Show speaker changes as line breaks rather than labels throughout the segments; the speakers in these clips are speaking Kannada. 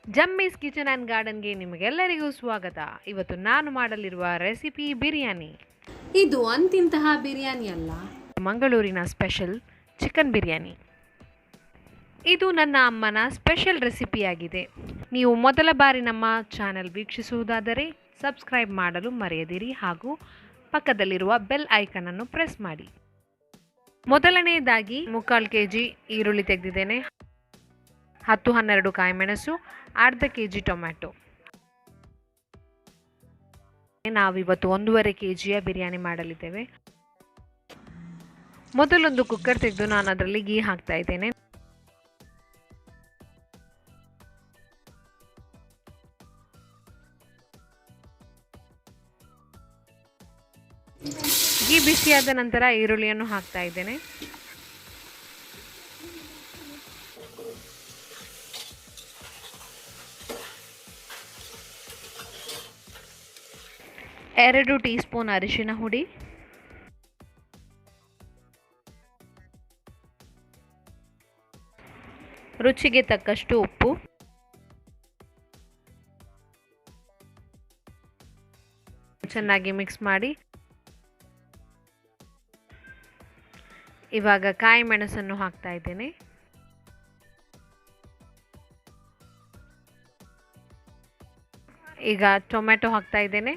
ಜಮ್ಮೀಸ್ ಕಿಚನ್ ಆ್ಯಂಡ್ ಗಾರ್ಡನ್ಗೆ ನಿಮಗೆಲ್ಲರಿಗೂ ಸ್ವಾಗತ. ಇವತ್ತು ನಾನು ಮಾಡಲಿರುವ ರೆಸಿಪಿ ಬಿರಿಯಾನಿ.
ಇದು ಅಂತಿಂತಹ ಬಿರಿಯಾನಿ ಅಲ್ಲ,
ಮಂಗಳೂರಿನ ಸ್ಪೆಷಲ್ ಚಿಕನ್ ಬಿರಿಯಾನಿ. ಇದು ನನ್ನ ಅಮ್ಮನ ಸ್ಪೆಷಲ್ ರೆಸಿಪಿಯಾಗಿದೆ. ನೀವು ಮೊದಲ ಬಾರಿ ನಮ್ಮ ಚಾನೆಲ್ ವೀಕ್ಷಿಸುವುದಾದರೆ ಸಬ್ಸ್ಕ್ರೈಬ್ ಮಾಡಲು ಮರೆಯದಿರಿ ಹಾಗೂ ಪಕ್ಕದಲ್ಲಿರುವ ಬೆಲ್ ಐಕನನ್ನು ಪ್ರೆಸ್ ಮಾಡಿ. ಮೊದಲನೆಯದಾಗಿ 3/4 kg ಈರುಳ್ಳಿ ತೆಗೆದಿದ್ದೇನೆ, 10-12 ಕಾಯಿಮೆಣಸು, ಅರ್ಧ kg ಟೊಮ್ಯಾಟೊ. ನಾವಿವತ್ತು 1.5 kg ಬಿರಿಯಾನಿ ಮಾಡಲಿದ್ದೇವೆ. ಮೊದಲೊಂದು ಕುಕ್ಕರ್ ತೆಗೆದು ನಾನು ಅದರಲ್ಲಿ ಗೀ ಹಾಕ್ತಾ ಇದ್ದೇನೆ. ಗೀ ಬಿಸಿಯಾದ ನಂತರ ಈರುಳ್ಳಿಯನ್ನು ಹಾಕ್ತಾ ಇದ್ದೇನೆ. ಎರಡು ಟೀ ಸ್ಪೂನ್ ಅರಿಶಿನ ಹುಡಿ, ರುಚಿಗೆ ತಕ್ಕಷ್ಟು ಉಪ್ಪು, ಚೆನ್ನಾಗಿ ಮಿಕ್ಸ್ ಮಾಡಿ ಇವಾಗ ಕಾಯಿ ಮೆಣಸನ್ನು ಹಾಕ್ತಾ ಇದ್ದೇನೆ. ಈಗ ಟೊಮ್ಯಾಟೊ ಹಾಕ್ತಾ ಇದ್ದೇನೆ.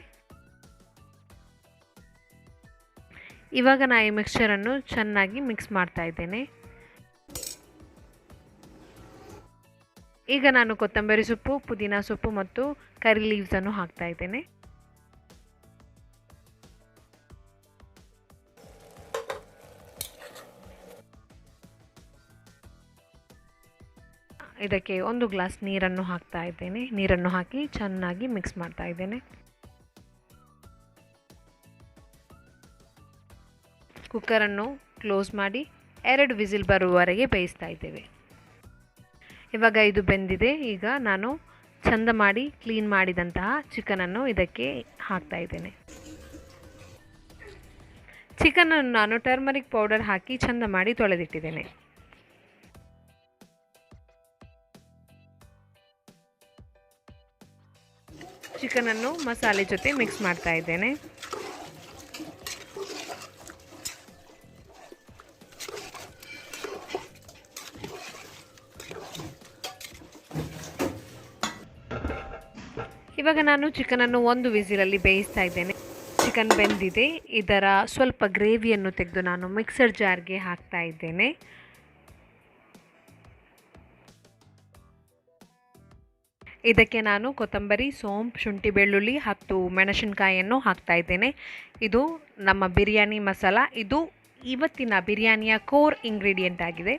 ಇವಾಗ ನಾನು ಈ ಮಿಕ್ಸ್ಚರನ್ನು ಚೆನ್ನಾಗಿ ಮಿಕ್ಸ್ ಮಾಡ್ತಾ ಇದ್ದೇನೆ. ಈಗ ನಾನು ಕೊತ್ತಂಬರಿ ಸೊಪ್ಪು, ಪುದೀನ ಸೊಪ್ಪು ಮತ್ತು ಕರಿ ಲೀವ್ಸನ್ನು ಹಾಕ್ತಾ ಇದ್ದೇನೆ. ಇದಕ್ಕೆ 1 ಗ್ಲಾಸ್ ನೀರನ್ನು ಹಾಕ್ತಾ ಇದ್ದೇನೆ. ನೀರನ್ನು ಹಾಕಿ ಚೆನ್ನಾಗಿ ಮಿಕ್ಸ್ ಮಾಡ್ತಾ ಇದ್ದೇನೆ. ಕುಕ್ಕರನ್ನು ಕ್ಲೋಸ್ ಮಾಡಿ 2 ವಿಸಿಲ್ ಬರುವವರೆಗೆ ಬೇಯಿಸ್ತಾ ಇದ್ದೇವೆ. ಇವಾಗ ಇದು ಬೆಂದಿದೆ. ಈಗ ನಾನು ಚಂದ ಮಾಡಿ ಕ್ಲೀನ್ ಮಾಡಿದಂತಹ ಚಿಕನನ್ನು ಇದಕ್ಕೆ ಹಾಕ್ತಾ ಇದ್ದೇನೆ. ಚಿಕನನ್ನು ನಾನು ಟರ್ಮರಿಕ್ ಪೌಡರ್ ಹಾಕಿ ಚಂದ ಮಾಡಿ ತೊಳೆದಿಟ್ಟಿದ್ದೇನೆ. ಚಿಕನನ್ನು ಮಸಾಲೆ ಜೊತೆ ಮಿಕ್ಸ್ ಮಾಡ್ತಾ ಇದ್ದೇನೆ. ಇವಾಗ ನಾನು ಚಿಕನನ್ನು 1 ವಿಸಿಲಲ್ಲಿ ಬೇಯಿಸ್ತಾ ಇದ್ದೇನೆ. ಚಿಕನ್ ಬೆಂದಿದೆ. ಇದರ ಸ್ವಲ್ಪ ಗ್ರೇವಿಯನ್ನು ತೆಗೆದು ನಾನು ಮಿಕ್ಸರ್ ಜಾರ್ಗೆ ಹಾಕ್ತಾ ಇದ್ದೇನೆ. ಇದಕ್ಕೆ ನಾನು ಕೊತ್ತಂಬರಿ, ಸೋಂಪು, ಶುಂಠಿ, ಬೆಳ್ಳುಳ್ಳಿ 10 ಮೆಣಸಿನಕಾಯಿಯನ್ನು ಹಾಕ್ತಾ ಇದ್ದೇನೆ. ಇದು ನಮ್ಮ ಬಿರಿಯಾನಿ ಮಸಾಲ. ಇದು ಇವತ್ತಿನ ಬಿರಿಯಾನಿಯ ಕೋರ್ ಇಂಗ್ರೀಡಿಯೆಂಟ್ ಆಗಿದೆ.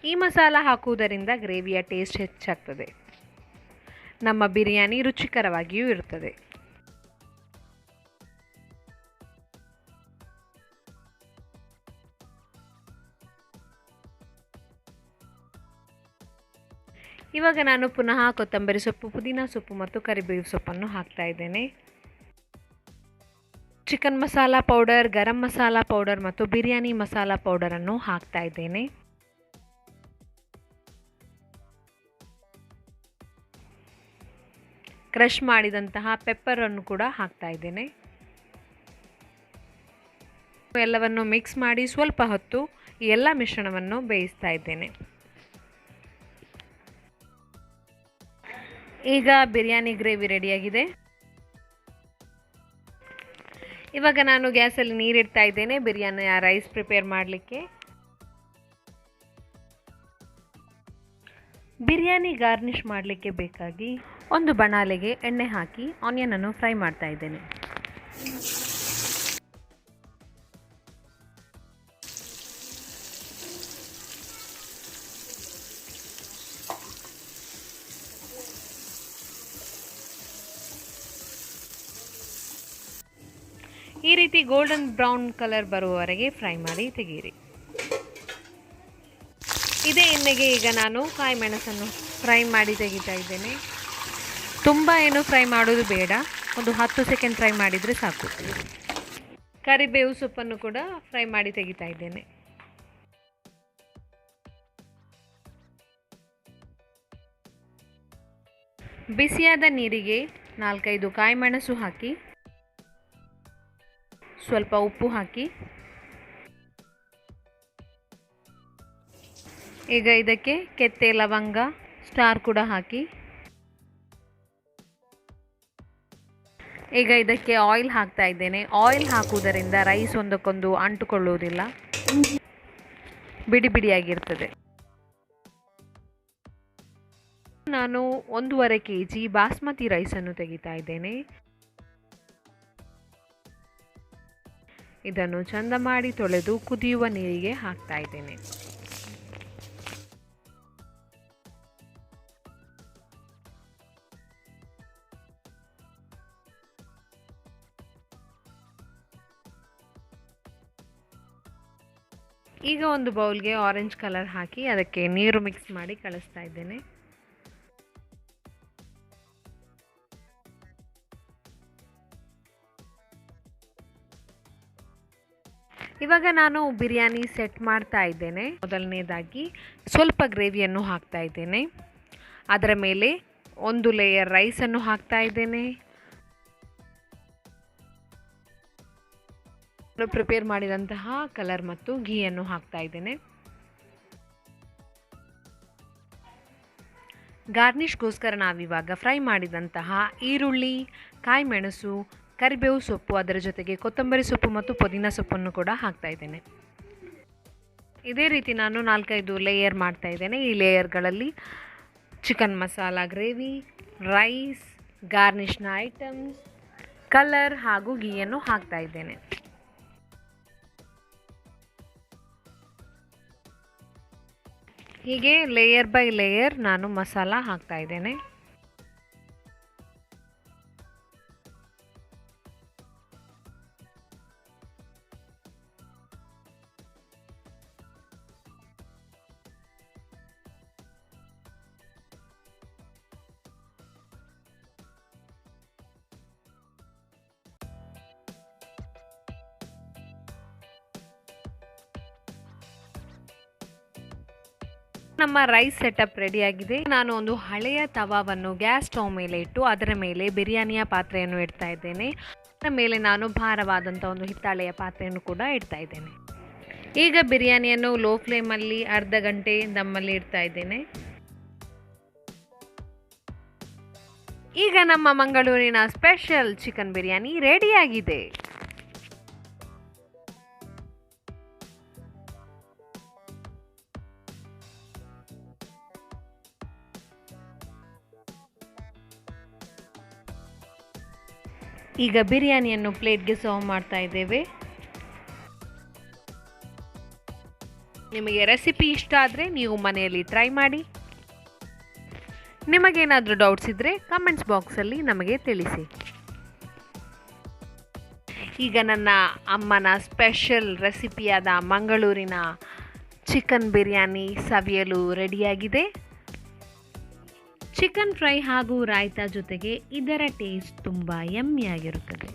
ಈ ಮಸಾಲ ಹಾಕುವುದರಿಂದ ಗ್ರೇವಿಯ ಟೇಸ್ಟ್ ಹೆಚ್ಚಾಗ್ತದೆ. ನಮ್ಮ ಬಿರಿಯಾನಿ ರುಚಿಕರವಾಗಿಯೂ ಇರುತ್ತದೆ. ಇವಾಗ ನಾನು ಪುನಃ ಕೊತ್ತಂಬರಿ ಸೊಪ್ಪು, ಪುದೀನ ಸೊಪ್ಪು ಮತ್ತು ಕರಿಬೇವು ಸೊಪ್ಪನ್ನು ಹಾಕ್ತಾ ಇದ್ದೇನೆ. Chicken masala powder, garam masala powder ಮತ್ತು ಬಿರಿಯಾನಿ ಮಸಾಲ ಪೌಡರನ್ನು ಹಾಕ್ತಾ ಇದ್ದೇನೆ. ಕ್ರಷ್ ಮಾಡಿದಂತಹ ಪೆಪ್ಪರನ್ನು ಕೂಡ ಹಾಕ್ತಾ ಇದ್ದೇನೆ. ಎಲ್ಲವನ್ನು ಮಿಕ್ಸ್ ಮಾಡಿ ಸ್ವಲ್ಪ ಹೊತ್ತು ಈ ಎಲ್ಲ ಮಿಶ್ರಣವನ್ನು ಬೇಯಿಸ್ತಾ ಇದ್ದೇನೆ. ಈಗ ಬಿರಿಯಾನಿ ಗ್ರೇವಿ ರೆಡಿಯಾಗಿದೆ. ಇವಾಗ ನಾನು ಗ್ಯಾಸಲ್ಲಿ ನೀರಿಡ್ತಾ ಇದ್ದೇನೆ ಬಿರಿಯಾನಿ ರೈಸ್ ಪ್ರಿಪೇರ್ ಮಾಡಲಿಕ್ಕೆ. ಬಿರಿಯಾನಿ ಗಾರ್ನಿಷ್ ಮಾಡಲಿಕ್ಕೆ ಬೇಕಾಗಿ ಒಂದು ಬಾಣಲೆಗೆ ಎಣ್ಣೆ ಹಾಕಿ ಆನಿಯನನ್ನು ಫ್ರೈ ಮಾಡ್ತಾ ಇದ್ದೇನೆ. ಈ ರೀತಿ ಗೋಲ್ಡನ್ ಬ್ರೌನ್ ಕಲರ್ ಬರುವವರೆಗೆ ಫ್ರೈ ಮಾಡಿ ತೆಗೀರಿ. ಇದೇ ಎಣ್ಣೆಗೆ ಈಗ ನಾನು ಕಾಯಿ ಮೆಣಸನ್ನು ಫ್ರೈ ಮಾಡಿ ತೆಗಿತಾ ಇದ್ದೇನೆ. ತುಂಬ ಏನು ಫ್ರೈ ಮಾಡೋದು ಬೇಡ, ಒಂದು 10 ಸೆಕೆಂಡ್ ಫ್ರೈ ಮಾಡಿದರೆ ಸಾಕು. ಕರಿಬೇವು ಸೊಪ್ಪನ್ನು ಕೂಡ ಫ್ರೈ ಮಾಡಿ ತೆಗಿತಾ ಇದ್ದೇನೆ. ಬಿಸಿಯಾದ ನೀರಿಗೆ 4-5 ಕಾಯಿಮೆಣಸು ಹಾಕಿ, ಸ್ವಲ್ಪ ಉಪ್ಪು ಹಾಕಿ, ಈಗ ಇದಕ್ಕೆ ಕೆತ್ತೆ ಲವಂಗ, ಸ್ಟಾರ್ ಕೂಡ ಹಾಕಿ, ಈಗ ಇದಕ್ಕೆ ಆಯಿಲ್ ಹಾಕ್ತಾ ಇದ್ದೇನೆ. ಆಯಿಲ್ ಹಾಕುವುದರಿಂದ ರೈಸ್ ಒಂದಕ್ಕೊಂದು ಅಂಟುಕೊಳ್ಳುವುದಿಲ್ಲ, ಬಿಡಿ ಬಿಡಿಯಾಗಿರ್ತದೆ. ನಾನು 1.5 kg ಬಾಸ್ಮತಿ ರೈಸನ್ನು ತೆಗಿತಾ ಇದ್ದೇನೆ. ಇದನ್ನು ಚಂದ ಮಾಡಿ ತೊಳೆದು ಕುದಿಯುವ ನೀರಿಗೆ ಹಾಕ್ತಾ ಇದ್ದೇನೆ. ಈಗ ಒಂದು ಬೌಲ್ಗೆ ಆರೆಂಜ್ ಕಲರ್ ಹಾಕಿ ಅದಕ್ಕೆ ನೀರು ಮಿಕ್ಸ್ ಮಾಡಿ ಕಳಿಸ್ತಾ ಇದ್ದೇನೆ. ಇವಾಗ ನಾನು ಬಿರಿಯಾನಿ ಸೆಟ್ ಮಾಡ್ತಾ ಇದ್ದೇನೆ. ಮೊದಲನೇದಾಗಿ ಸ್ವಲ್ಪ ಗ್ರೇವಿಯನ್ನು ಹಾಕ್ತಾ ಇದ್ದೇನೆ. ಅದರ ಮೇಲೆ 1 ಲೇಯರ್ ರೈಸನ್ನು ಹಾಕ್ತಾ ಇದ್ದೇನೆ. ಪ್ರಿಪೇರ್ ಮಾಡಿದಂತಹ ಕಲರ್ ಮತ್ತು ಘೀಯನ್ನು ಹಾಕ್ತಾ ಇದ್ದೇನೆ. ಗಾರ್ನಿಷ್ಗೋಸ್ಕರ ನಾವಿವಾಗ ಫ್ರೈ ಮಾಡಿದಂತಹ ಈರುಳ್ಳಿ, ಕಾಯಿಮೆಣಸು, ಕರಿಬೇವು ಸೊಪ್ಪು, ಅದರ ಜೊತೆಗೆ ಕೊತ್ತಂಬರಿ ಸೊಪ್ಪು ಮತ್ತು ಪುದೀನ ಸೊಪ್ಪನ್ನು ಕೂಡ ಹಾಕ್ತಾ ಇದ್ದೇನೆ. ಇದೇ ರೀತಿ ನಾನು 4-5 ಲೇಯರ್ ಮಾಡ್ತಾ ಇದ್ದೇನೆ. ಈ ಲೇಯರ್ಗಳಲ್ಲಿ ಚಿಕನ್ ಮಸಾಲ ಗ್ರೇವಿ, ರೈಸ್, ಗಾರ್ನಿಷ್ನ ಐಟಮ್ಸ್, ಕಲರ್ ಹಾಗೂ ಘೀಯನ್ನು ಹಾಕ್ತಾ ಇದ್ದೇನೆ. ಹೀಗೆ ಲೇಯರ್ ಬೈ ಲೇಯರ್ ನಾನು ಮಸಾಲ ಹಾಕ್ತಾ ಇದ್ದೇನೆ. ನಮ್ಮ ರೈಸ್ ಸೆಟಪ್ ರೆಡಿಯಾಗಿದೆ. ನಾನು ಒಂದು ಹಳೆಯ ತವಾವನ್ನು ಗ್ಯಾಸ್ ಸ್ಟವ್ ಮೇಲೆ ಇಟ್ಟು ಅದರ ಮೇಲೆ ಬಿರಿಯಾನಿಯ ಪಾತ್ರೆಯನ್ನು ಇಡ್ತಾ ಇದ್ದೇನೆ. ಅದರ ಮೇಲೆ ನಾನು ಭಾರವಾದಂಥ ಒಂದು ಹಿತ್ತಾಳೆಯ ಪಾತ್ರೆಯನ್ನು ಕೂಡ ಇಡ್ತಾ ಇದ್ದೇನೆ. ಈಗ ಬಿರಿಯಾನಿಯನ್ನು ಲೋ ಫ್ಲೇಮಲ್ಲಿ ಅರ್ಧ ಗಂಟೆ ದಮ್ಮಲ್ಲಿ ಇಡ್ತಾ ಇದ್ದೇನೆ. ಈಗ ನಮ್ಮ ಮಂಗಳೂರಿನ ಸ್ಪೆಷಲ್ ಚಿಕನ್ ಬಿರಿಯಾನಿ ರೆಡಿಯಾಗಿದೆ. ಈಗ ಬಿರಿಯಾನಿಯನ್ನು ಪ್ಲೇಟ್ಗೆ ಸರ್ವ್ ಮಾಡ್ತಾ ಇದ್ದೇವೆ. ನಿಮಗೆ ರೆಸಿಪಿ ಇಷ್ಟ ಆದರೆ ನೀವು ಮನೆಯಲ್ಲಿ ಟ್ರೈ ಮಾಡಿ. ನಿಮಗೇನಾದರೂ ಡೌಟ್ಸ್ ಇದ್ದರೆ ಕಮೆಂಟ್ಸ್ ಬಾಕ್ಸಲ್ಲಿ ನಮಗೆ ತಿಳಿಸಿ. ಈಗ ನನ್ನ ಅಮ್ಮನ ಸ್ಪೆಷಲ್ ರೆಸಿಪಿಯಾದ ಮಂಗಳೂರಿನ ಚಿಕನ್ ಬಿರಿಯಾನಿ ಸವಿಯಲು ರೆಡಿಯಾಗಿದೆ. ಚಿಕನ್ ಫ್ರೈ ಹಾಗೂ ರಾಯ್ತಾ ಜೊತೆಗೆ ಇದರ ಟೇಸ್ಟ್ ತುಂಬ ಯಮ್ಮಿಯಾಗಿರುತ್ತದೆ.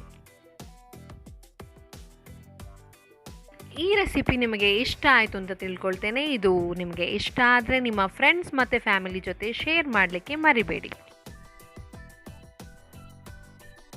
ಈ ರೆಸಿಪಿ ನಿಮಗೆ ಇಷ್ಟ ಆಯಿತು ಅಂತ ತಿಳ್ಕೊಳ್ತೇನೆ. ಇದು ನಿಮಗೆ ಇಷ್ಟ ಆದರೆ ನಿಮ್ಮ ಫ್ರೆಂಡ್ಸ್ ಮತ್ತು ಫ್ಯಾಮಿಲಿ ಜೊತೆ ಶೇರ್ ಮಾಡಲಿಕ್ಕೆ ಮರಿಬೇಡಿ.